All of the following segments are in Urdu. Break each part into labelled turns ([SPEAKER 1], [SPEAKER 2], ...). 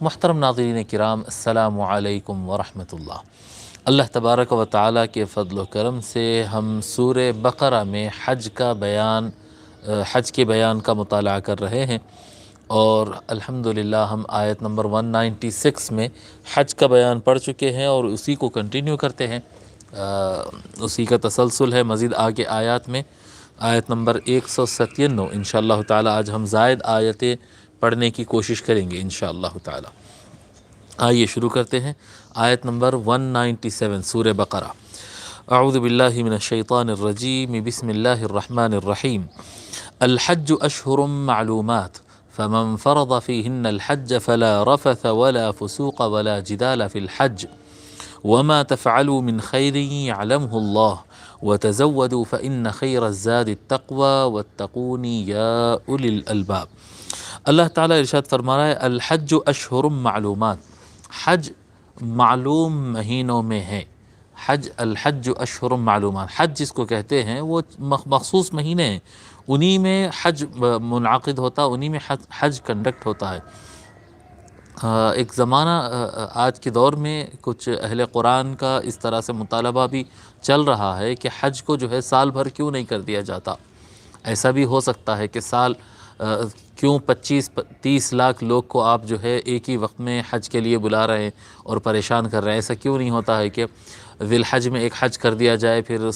[SPEAKER 1] محترم ناظرین کرام، السلام علیکم ورحمۃ اللہ۔ اللہ تبارک و تعالیٰ کے فضل و کرم سے ہم سورہ بقرہ میں حج کے بیان کا مطالعہ کر رہے ہیں، اور الحمدللہ ہم آیت نمبر 196 میں حج کا بیان پڑھ چکے ہیں اور اسی کو کنٹینیو کرتے ہیں، اسی کا تسلسل ہے مزید آگے آیات میں۔ آیت نمبر 197 انشاءاللہ تعالی آج ہم زائد آیتیں پڑھنے کی کوشش کریں گے انشاءاللہ تعالی۔ آئیے شروع کرتے ہیں آیت نمبر 197 سورہ بقرہ۔ اعوذ باللہ من الشیطان الرجیم، بسم اللہ الرحمن الرحیم۔ الحج اشہر معلومات فمن فرض فیہن الحج فلا رفث ولا فسوق ولا جدال فی الحج وما تفعلوا من خیر یعلمہ اللہ وتزودوا فإن خیر الزاد التقوی واتقون یا اولی الالباب۔ اللہ تعالیٰ ارشاد فرما رہا ہے الحج اشہر معلومات، حج معلوم مہینوں میں ہے۔ الحج اشہر معلومات، حج جس کو کہتے ہیں وہ مخصوص مہینے ہیں، انہی میں حج منعقد ہوتا، انہی میں حج کنڈکٹ ہوتا ہے۔ ایک زمانہ آج کے دور میں کچھ اہل قرآن کا اس طرح سے مطالبہ بھی چل رہا ہے کہ حج کو جو ہے سال بھر کیوں نہیں کر دیا جاتا۔ ایسا بھی ہو سکتا ہے کہ کیوں 25-30 لاکھ لوگ کو آپ جو ہے ایک ہی وقت میں حج کے لیے بلا رہے ہیں اور پریشان کر رہے ہیں۔ ایسا کیوں نہیں ہوتا ہے کہ ذی الحج میں ایک حج کر دیا جائے، پھر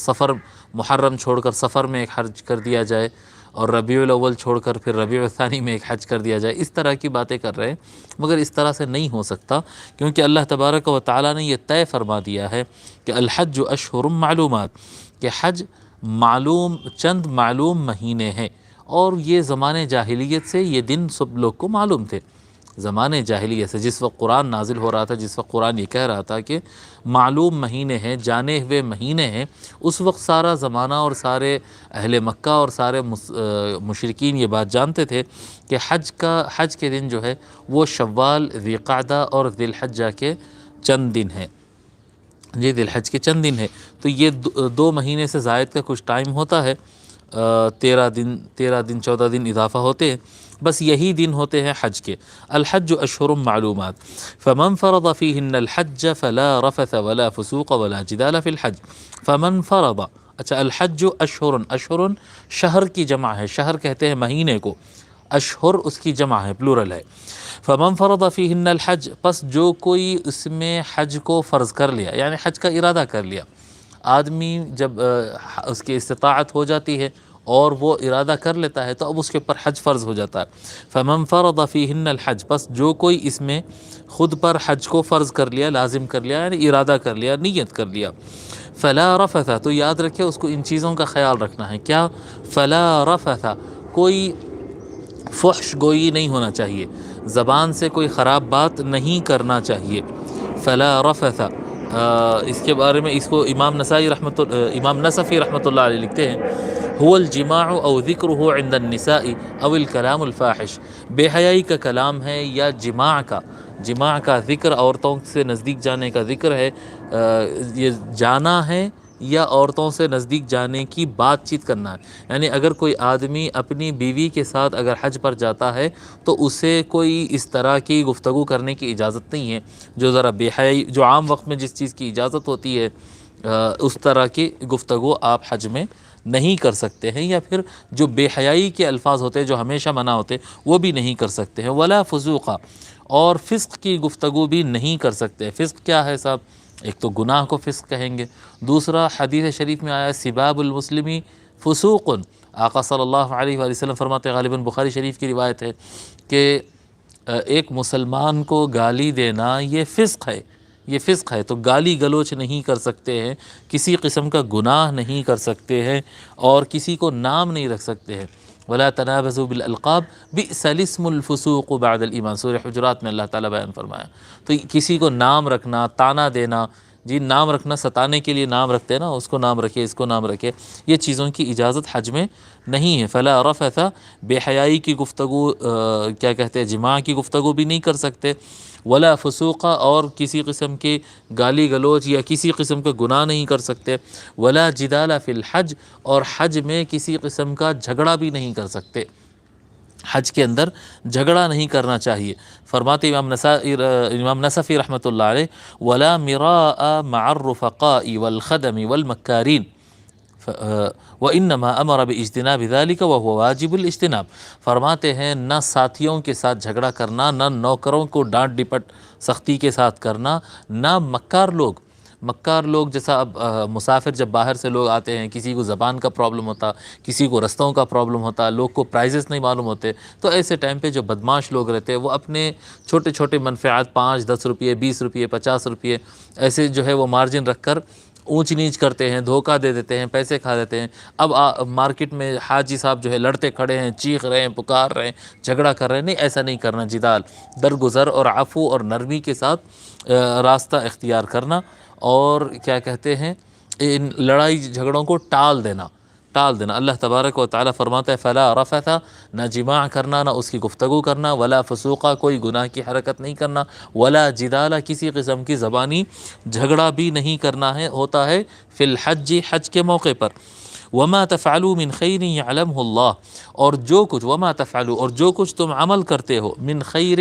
[SPEAKER 1] محرم چھوڑ کر سفر میں ایک حج کر دیا جائے، اور ربیع الاول چھوڑ کر پھر ربیع الثانی میں ایک حج کر دیا جائے۔ اس طرح کی باتیں کر رہے ہیں، مگر اس طرح سے نہیں ہو سکتا، کیونکہ اللہ تبارک و تعالیٰ نے یہ طے فرما دیا ہے کہ الحج اشہر معلومات، کہ حج چند معلوم مہینے ہیں، اور یہ زمانے جاہلیت سے یہ دن سب لوگ کو معلوم تھے۔ زمانے جاہلیت سے جس وقت قرآن نازل ہو رہا تھا، جس وقت قرآن یہ کہہ رہا تھا کہ معلوم مہینے ہیں، جانے ہوئے مہینے ہیں، اس وقت سارا زمانہ اور سارے اہل مکہ اور سارے مشرکین یہ بات جانتے تھے کہ حج کے دن جو ہے وہ شوال، ذی قعدہ اور ذی الحجہ کے چند دن ہیں، یہ ذی الحج کے چند دن ہیں۔ تو یہ 2 مہینے سے زائد کا کچھ ٹائم ہوتا ہے، 13 دن 14 دن اضافہ ہوتے ہیں، بس یہی دن ہوتے ہیں حج کے۔ الحج اشہر معلومات فمن فرض فیہن الحج فلا رفث ولا فسوق ولا جدال فی الحج۔ فمن فرض، اچھا الحج اشہر شہر کی جمع ہے، شہر کہتے ہیں مہینے کو، اشہر اس کی جمع ہے، پلورل ہے۔ فمن فرض فیہن الحج، پس جو کوئی اس میں حج کو فرض کر لیا، یعنی حج کا ارادہ کر لیا۔ آدمی جب اس کی استطاعت ہو جاتی ہے اور وہ ارادہ کر لیتا ہے تو اب اس کے اوپر حج فرض ہو جاتا ہے۔ فمن فرض فیہن الحج، پس جو کوئی اس میں خود پر حج کو فرض کر لیا، لازم کر لیا، یعنی ارادہ کر لیا، نیت کر لیا۔ فلا رفث، تو یاد رکھے اس کو ان چیزوں کا خیال رکھنا ہے، کیا؟ فلا رفث، کوئی فحش گوئی نہیں ہونا چاہیے، زبان سے کوئی خراب بات نہیں کرنا چاہیے۔ فلا رفث، اس کے بارے میں اس کو امام نصفی رحمۃ اللہ علیہ لکھتے ہیں، هو الجماع او ذکرہ عند النساء او الکلام الفاحش، بے حیائی کا کلام ہے یا جماع کا ذکر، عورتوں سے نزدیک جانے کا ذکر ہے، یہ جانا ہے یا عورتوں سے نزدیک جانے کی بات چیت کرنا ہے۔ یعنی اگر کوئی آدمی اپنی بیوی کے ساتھ اگر حج پر جاتا ہے تو اسے کوئی اس طرح کی گفتگو کرنے کی اجازت نہیں ہے، جو ذرا بے حیائی، جو عام وقت میں جس چیز کی اجازت ہوتی ہے اس طرح کی گفتگو آپ حج میں نہیں کر سکتے ہیں، یا پھر جو بے حیائی کے الفاظ ہوتے ہیں جو ہمیشہ منع ہوتے ہیں وہ بھی نہیں کر سکتے ہیں۔ ولا فسوقا، اور فسق کی گفتگو بھی نہیں کر سکتے۔ فسق کیا ہے صاحب؟ ایک تو گناہ کو فسق کہیں گے، دوسرا حدیث شریف میں آیا سباب المسلمی فسوق، آقا صلی اللہ علیہ وآلہ وسلم فرماتے ہیں، غالباً بخاری شریف کی روایت ہے، کہ ایک مسلمان کو گالی دینا یہ فسق ہے، یہ فسق ہے، تو گالی گلوچ نہیں کر سکتے ہیں، کسی قسم کا گناہ نہیں کر سکتے ہیں، اور کسی کو نام نہیں رکھ سکتے ہیں۔ ولا تنابزوا بالالقاب بئس الاسم الفسوق بعد الایمان، سورہ حجرات میں اللہ تعالیٰ بیان فرمایا۔ تو کسی کو نام رکھنا، طعنہ دینا، جی نام رکھنا، ستانے کے لیے نام رکھتے ہیں نا، اس کو نام رکھے، اس کو نام رکھے، یہ چیزوں کی اجازت حج میں نہیں ہے۔ فلا رفث، بے حیائی کی گفتگو، کیا کہتے ہیں، جماع کی گفتگو بھی نہیں کر سکتے۔ ولا فسوق، اور کسی قسم کے گالی گلوچ یا کسی قسم کا گناہ نہیں کر سکتے۔ ولا جدال فی الحج، اور حج میں کسی قسم کا جھگڑا بھی نہیں کر سکتے۔ حج کے اندر جھگڑا نہیں کرنا چاہیے۔ فرماتے امام نصفی رحمۃ اللہ علیہ ولا مراء مع الرفقاء والخدم والمکارین وانما امر باجتناب ذلك وهو واجب الاجتناب۔ فرماتے ہیں نہ ساتھیوں کے ساتھ جھگڑا کرنا، نہ نوکروں کو ڈانٹ ڈپٹ سختی کے ساتھ کرنا، نہ مکار لوگ جیسا اب مسافر جب باہر سے لوگ آتے ہیں، کسی کو زبان کا پرابلم ہوتا، کسی کو رستوں کا پرابلم ہوتا، لوگ کو پرائزز نہیں معلوم ہوتے، تو ایسے ٹائم پہ جو بدماش لوگ رہتے ہیں وہ اپنے چھوٹے چھوٹے منفعات 5-10 روپئے 20 روپئے 50 روپئے ایسے جو ہے وہ مارجن رکھ کر اونچ نیچ کرتے ہیں، دھوکہ دے دیتے ہیں، پیسے کھا دیتے ہیں۔ اب مارکیٹ میں حاجی صاحب جو ہے لڑتے کھڑے ہیں، چیخ رہے ہیں، پکار رہے ہیں، جھگڑا کر رہے ہیں، نہیں ایسا نہیں کرنا، جدال درگزر اور عفو اور نرمی کے ساتھ راستہ اختیار کرنا، اور کیا کہتے ہیں ان لڑائی جھگڑوں کو ٹال دینا۔ اللہ تبارک و تعالیٰ فرماتا ہے فلا رفث، نہ جماع کرنا، نہ اس کی گفتگو کرنا، ولا فسوقہ، کوئی گناہ کی حرکت نہیں کرنا، ولا جدالہ، کسی قسم کی زبانی جھگڑا بھی نہیں کرنا ہے، ہوتا ہے فی الحج، حج کے موقع پر۔ وما تفعلوا من خیر یعلمہ اللہ، اور جو کچھ وما تفعلوا، اور جو کچھ تم عمل کرتے ہو، من خیر،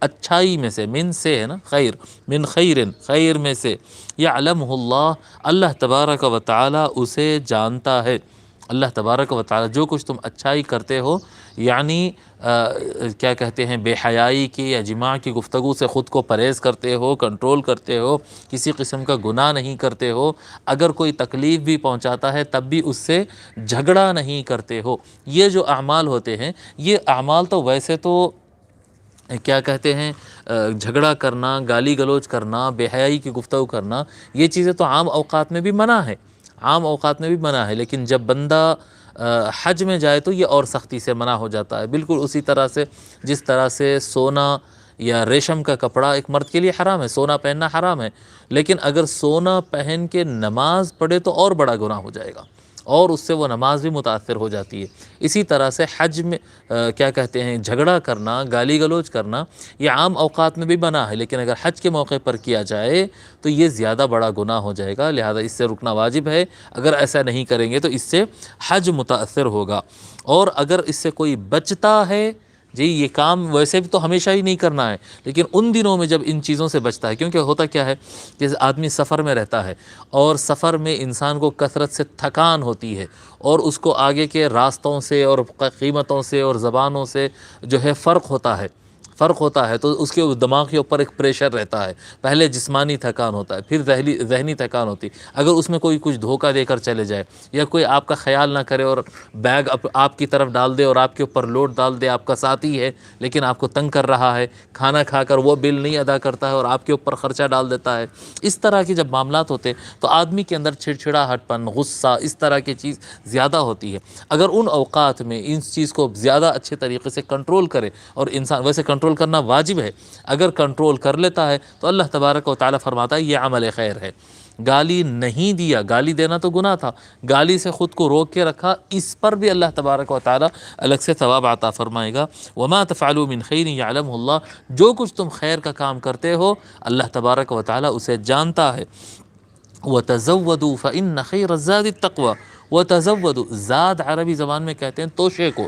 [SPEAKER 1] اچھائی میں سے، من سے ہے نا خیر، من خیر، خیر میں سے، یعلمہ اللہ، اللہ تبارک و تعالی اسے جانتا ہے۔ اللہ تبارک و تعالی جو کچھ تم اچھائی کرتے ہو، یعنی کیا کہتے ہیں بے حیائی کی یا جماع کی گفتگو سے خود کو پرہیز کرتے ہو، کنٹرول کرتے ہو، کسی قسم کا گناہ نہیں کرتے ہو، اگر کوئی تکلیف بھی پہنچاتا ہے تب بھی اس سے جھگڑا نہیں کرتے ہو، یہ جو اعمال ہوتے ہیں، یہ اعمال تو ویسے تو کیا کہتے ہیں جھگڑا کرنا، گالی گلوچ کرنا، بے حیائی کی گفتگو کرنا، یہ چیزیں تو عام اوقات میں بھی منع ہے، لیکن جب بندہ حج میں جائے تو یہ اور سختی سے منع ہو جاتا ہے، بالکل اسی طرح سے جس طرح سے سونا یا ریشم کا کپڑا ایک مرد کے لیے حرام ہے، سونا پہننا حرام ہے، لیکن اگر سونا پہن کے نماز پڑھے تو اور بڑا گناہ ہو جائے گا، اور اس سے وہ نماز بھی متاثر ہو جاتی ہے۔ اسی طرح سے حج میں کیا کہتے ہیں جھگڑا کرنا، گالی گلوچ کرنا، یہ عام اوقات میں بھی منع ہے، لیکن اگر حج کے موقع پر کیا جائے تو یہ زیادہ بڑا گناہ ہو جائے گا، لہذا اس سے رکنا واجب ہے۔ اگر ایسا نہیں کریں گے تو اس سے حج متاثر ہوگا، اور اگر اس سے کوئی بچتا ہے، جی یہ کام ویسے بھی تو ہمیشہ ہی نہیں کرنا ہے، لیکن ان دنوں میں جب ان چیزوں سے بچتا ہے، کیونکہ ہوتا کیا ہے کہ آدمی سفر میں رہتا ہے، اور سفر میں انسان کو کثرت سے تھکان ہوتی ہے، اور اس کو آگے کے راستوں سے اور قیمتوں سے اور زبانوں سے جو ہے فرق ہوتا ہے، تو اس کے دماغ کے اوپر ایک پریشر رہتا ہے، پہلے جسمانی تھکان ہوتا ہے، پھر ذہنی تھکان ہوتی ہے۔ اگر اس میں کوئی کچھ دھوکہ دے کر چلے جائے، یا کوئی آپ کا خیال نہ کرے اور بیگ آپ کی طرف ڈال دے اور آپ کے اوپر لوڈ ڈال دے، آپ کا ساتھی ہے لیکن آپ کو تنگ کر رہا ہے، کھانا کھا کر وہ بل نہیں ادا کرتا ہے اور آپ کے اوپر خرچہ ڈال دیتا ہے، اس طرح کے جب معاملات ہوتے ہیں تو آدمی کے اندر چھڑچھڑاہٹ پن، غصہ، اس طرح کی چیز زیادہ ہوتی ہے۔ اگر ان اوقات میں اس چیز کو زیادہ اچھے طریقے سے کنٹرول کرے، اور انسان ویسے کنٹرول کرنا واجب ہے، اگر کنٹرول کر لیتا ہے تو اللہ تبارک و تعالی فرماتا ہے یہ عمل خیر ہے۔ گالی نہیں دیا، گالی دینا تو گناہ تھا، گالی سے خود کو روک کے رکھا، اس پر بھی اللہ تبارک و تعالی الگ سے ثواب عطا فرمائے گا۔ وما تفعلوا من خیر یعلمہ اللہ، جو کچھ تم خیر کا کام کرتے ہو اللہ تبارک و تعالی اسے جانتا ہے۔ وتزودوا فإن خیر الزاد التقوى، وتزودوا، زاد عربی زبان میں کہتے ہیں توشے کو،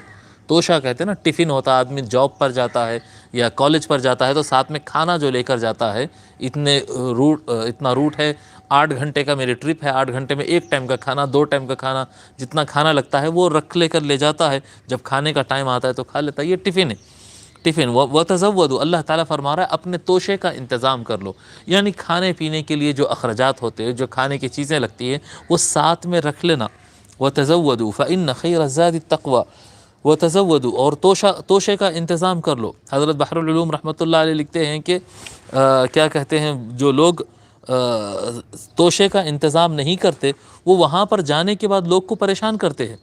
[SPEAKER 1] توشہ کہتے ہیں نا، ٹفن ہوتا ہے، آدمی جاب پر جاتا ہے یا کالج پر جاتا ہے تو ساتھ میں کھانا جو لے کر جاتا ہے، اتنا روٹ ہے، 8 گھنٹے کا میری ٹرپ ہے، 8 گھنٹے میں 1 ٹائم کا کھانا، 2 ٹائم کا کھانا، جتنا کھانا لگتا ہے وہ رکھ لے کر لے جاتا ہے، جب کھانے کا ٹائم آتا ہے تو کھا لیتا ہے، یہ ٹفن ہے۔ وتزودوا، اللہ تعالیٰ فرما رہا ہے اپنے توشے کا انتظام کر لو، یعنی کھانے پینے کے لیے جو اخراجات ہوتے ہیں، جو کھانے کی چیزیں لگتی ہیں وہ ساتھ میں رکھ لینا۔ وتزودوا فإن خیر الزاد التقوى، وتزودوا، اور توشے کا انتظام کر لو۔ حضرت بحر العلوم رحمۃ اللہ علیہ لکھتے ہیں کہ کیا کہتے ہیں جو لوگ توشے کا انتظام نہیں کرتے وہ وہاں پر جانے کے بعد لوگ کو پریشان کرتے ہیں۔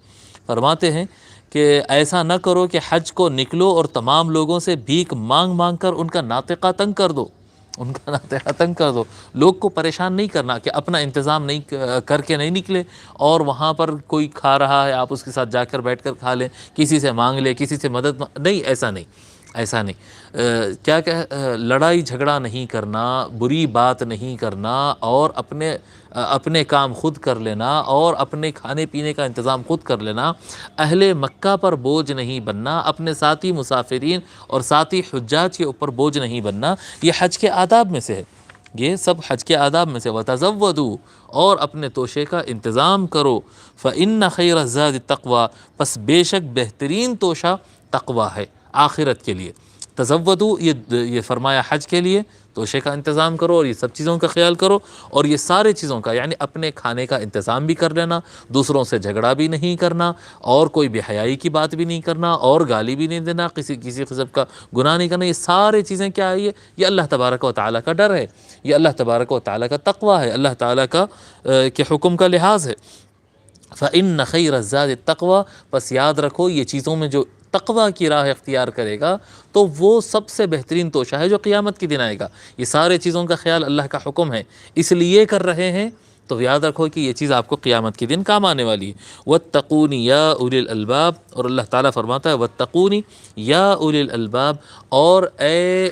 [SPEAKER 1] فرماتے ہیں کہ ایسا نہ کرو کہ حج کو نکلو اور تمام لوگوں سے بھیک مانگ مانگ کر ان کا ناطقہ تنگ کر دو، لوگ کو پریشان نہیں کرنا کہ اپنا انتظام نہیں کر کے نہیں نکلے، اور وہاں پر کوئی کھا رہا ہے آپ اس کے ساتھ جا کر بیٹھ کر کھا لیں، کسی سے مانگ لے، کسی سے مدد نہیں، ایسا نہیں۔ ایسا نہیں، کیا کہ لڑائی جھگڑا نہیں کرنا، بری بات نہیں کرنا، اور اپنے کام خود کر لینا، اور اپنے کھانے پینے کا انتظام خود کر لینا، اہل مکہ پر بوجھ نہیں بننا، اپنے ساتھی مسافرین اور ساتھی حجاج کے اوپر بوجھ نہیں بننا، یہ حج کے آداب میں سے ہے، یہ سب حج کے آداب میں سے۔ وَتَزَوَّدُوا، اور اپنے توشے کا انتظام کرو، فَإِنَّ خَيْرَ الزَّادِ التَّقْوَىٰ، پس بے شک بہترین توشہ تقویٰ ہے آخرت کے لیے۔ تزودو، یہ فرمایا حج کے لیے، توشے کا انتظام کرو اور یہ سب چیزوں کا خیال کرو، اور یہ سارے چیزوں کا یعنی اپنے کھانے کا انتظام بھی کر لینا، دوسروں سے جھگڑا بھی نہیں کرنا، اور کوئی بے حیائی کی بات بھی نہیں کرنا، اور گالی بھی نہیں دینا، کسی قسم کا گناہ نہیں کرنا، یہ سارے چیزیں کیا ہے؟ یہ اللہ تبارک و تعالیٰ کا ڈر ہے، یہ اللہ تبارک و تعالیٰ کا تقویٰ ہے، اللہ تعالیٰ کا کے حکم کا لحاظ ہے۔ فَإِنَّ خَيْرَ الزَّادِ التَّقْوَىٰ، پس یاد رکھو یہ چیزوں میں جو تقویٰ کی راہ اختیار کرے گا تو وہ سب سے بہترین توشہ ہے جو قیامت کی دن آئے گا۔ یہ سارے چیزوں کا خیال اللہ کا حکم ہے، اس لیے کر رہے ہیں، تو یاد رکھو کہ یہ چیز آپ کو قیامت کے دن کام آنے والی ہے۔ وَاتَّقُونِ يَا أُولِي الْأَلْبَابِ، اور اللہ تعالیٰ فرماتا ہے وَاتَّقُونِ يَا أُولِي الْأَلْبَابِ، اور اے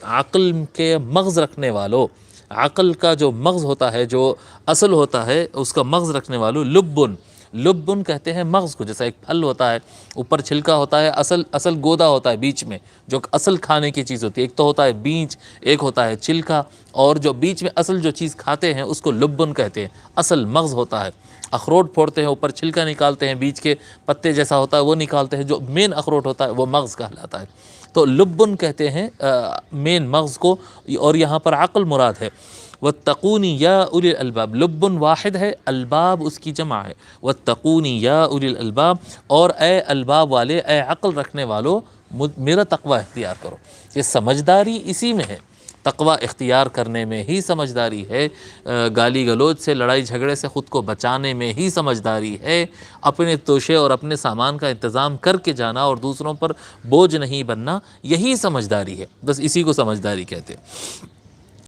[SPEAKER 1] عقل کے مغز رکھنے والو، عقل کا جو مغز ہوتا ہے، جو اصل ہوتا ہے، اس کا مغز رکھنے والو، لبن کہتے ہیں مغز کو، جیسا ایک پھل ہوتا ہے اوپر چھلکا ہوتا ہے، اصل گودا ہوتا ہے بیچ میں، جو اصل کھانے کی چیز ہوتی ہے، ایک تو ہوتا ہے بیج، ایک ہوتا ہے چھلکا، اور جو بیچ میں اصل جو چیز کھاتے ہیں اس کو لبن کہتے ہیں، اصل مغز ہوتا ہے۔ اخروٹ پھوڑتے ہیں، اوپر چھلکا نکالتے ہیں، بیچ کے پتے جیسا ہوتا ہے وہ نکالتے ہیں، جو مین اخروٹ ہوتا ہے وہ مغز کہلاتا ہے، تو لبن کہتے ہیں مین مغز کو، اور یہاں پر عقل مراد ہے۔ وَاتَّقُونِ يَا أُولِي الْأَلْبَابِ، لبن واحد ہے، الباب اس کی جمع ہے۔ وَاتَّقُونِ يَا أُولِي الْأَلْبَابِ، اور اے الباب والے، اے عقل رکھنے والو، میرا تقوی اختیار کرو۔ یہ سمجھداری اسی میں ہے، تقوی اختیار کرنے میں ہی سمجھداری ہے، گالی گلوچ سے، لڑائی جھگڑے سے خود کو بچانے میں ہی سمجھداری ہے، اپنے توشے اور اپنے سامان کا انتظام کر کے جانا اور دوسروں پر بوجھ نہیں بننا، یہی سمجھداری ہے، بس اسی کو سمجھداری کہتے ہیں۔